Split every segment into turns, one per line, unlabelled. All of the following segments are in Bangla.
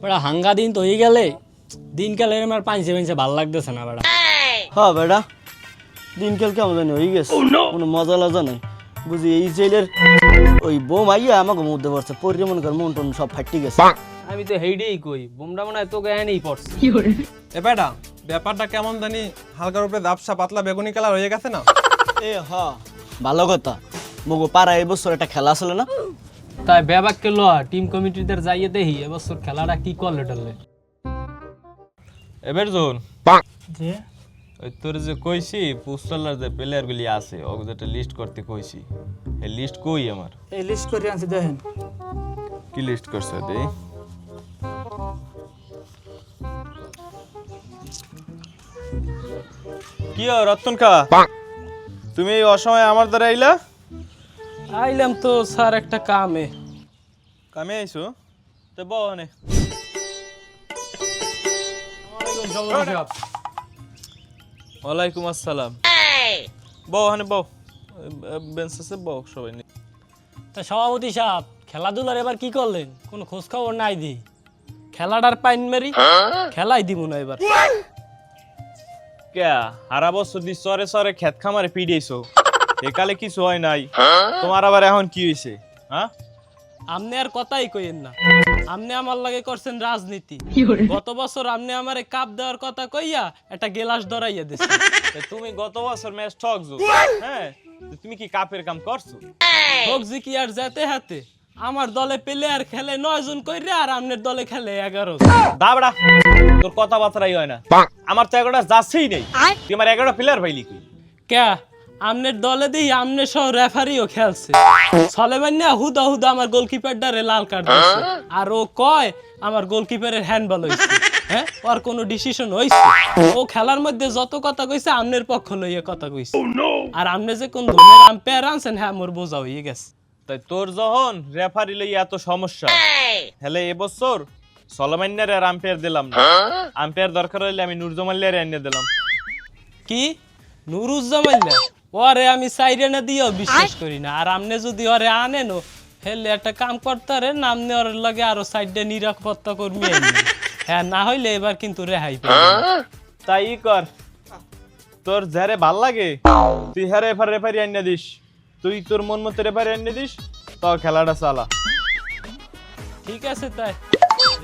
বেটা হাঙ্গা দিন তো হয়ে গেলে দিনকালে আমার পাঁচে পাঁচে ভালো লাগতেছে না বেটা।
হ্যাঁ বেটা দিনকাল কেমন জানি হয়ে গেছে, কোনো মজা লজা নাই বুঝি। এই জেলের ওই বোম আইয়া আমাকে মধ্যে পড়ছে, পরে মনে কর মন টন সব ফাটি গেছে।
আমি তো হেইডেই কই বোমরা মনে হয় তোকে এনেই পড়ছে।
এ বেটা ব্যাপারটা কেমন জানি হালকার উপরে দাবসা পাতলা বেগুনি কালার হয়ে গেছে না?
এ হ ভালো কথা, মগো পাড়া এবছর একটা খেলা আসলে না?
তাই ব্যাবাককে ল টিম কমিটিদের যাইয়ে দেখি এবছর খেলাটা কি করলে টললে।
এবার জোন
যে
ওই তোর যে কইছি পুস্তলার যে প্লেয়ার গুলি আছে ওকে যেটা লিস্ট করতে কইছি এই লিস্ট কই আমার?
এই লিস্ট করে আনছি দেখেন।
কি লিস্ট করছে দেই? কি রতন কা তুমি এই অসময়ে আমার দ্বারা আইলা?
আইলাম তো স্যার একটা কামে।
কামে আইছো তো বনে ওয়ালাইকুম আসসালাম। বউ হানে বউ বেঞ্চে বউ সবাই নি।
তা সভাপতি সাহেব খেলাধুলার এবার কি করলেন? কোনো খোঁজ খবর নাই দি।
খেলাটার পাইন মেরি খেলাই দিব না এবার।
কে হারা বছর দি সরে সরে খেত খামারে পিড়িয়েছো, একালে কিছু হয় নাই, তোমার আবার এখন কি হয়েছে? হ্যাঁ
আমনে আর কথাই কইেন না, আমনে আমার লাগে করছেন রাজনীতি। গত বছর আমনে আমারে কাপ দেওয়ার কথা কইয়া একটা গেলাস ধরাইয়া দিছে।
তা তুমি গত বছর ম্যাচ ঠকছো, হ্যাঁ তো তুমি কি কাপের কাম করছো?
হোক জি কি আর যেতে হাতে আমার দলে প্লেয়ার খেলে 9 জন কইরা আর আমনের দলে খেলে 11 জন।
দাবড়া তোর কথাবার্তাই হয় না, আমার তো 11টা যাচ্ছেই নেই, তুই আমার 11টা প্লেয়ার পাইলি কই?
কে আমনের দলে দিই আমনে সহ রেফারিও খেলছে। সলেমান না হুদা হুদা আমার গোলকিপারটারে লাল কার্ড দিছে আর ও কয় আমার গোলকিপারের হ্যান্ডবল হইছে। হ্যাঁ ওর কোনো ডিসিশন হইছে? ও খেলার মধ্যে যত কথা কইছে আমনের পক্ষ লইয়া কথা কইছে। আর আমনে যে কোন ধরনের আম্পায়ার আনছেন হ্যাঁ মোর বোঝা হয়ে গেছে।
তাই তোর যখন রেফারি লই এত সমস্যা, হেলে এবছর সলমান্যার আর আম্পায়ার দিলাম না, আম্পায়ার দরকার হইলে আমি নুরজামাল্লার এনে দিলাম।
কি নুরুজ্জামাইল্লা? ওরে আমি সাইরেনা দিয়েও বিশ্বাস করি না। আর আমনে যদি ওরে আনেনো হেলে একটা কাম করতারে নাম নেওয়ার লাগে আরো সাইডে নিরাপত্তা কর্মী আনবে। হ্যাঁ না হইলে এবার কিন্তু রেহাই পাবে।
তাই কর, তোর যারে ভাল লাগে তুই হ্যাঁ রেফারি এনে দিস, তুই তোর মন মতো রেফারি এনে দিস, তো খেলাটা চালা।
ঠিক আছে তাই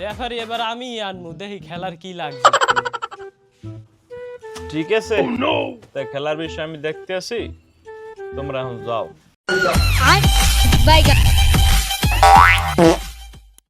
রেফারি এবার আমি আনমু, দেখি খেলার কি লাগবে।
ঠিক আছে তাই খেলার বিষয় আমি দেখতে আসি, তোমরা এখন যাও।
Bye guys.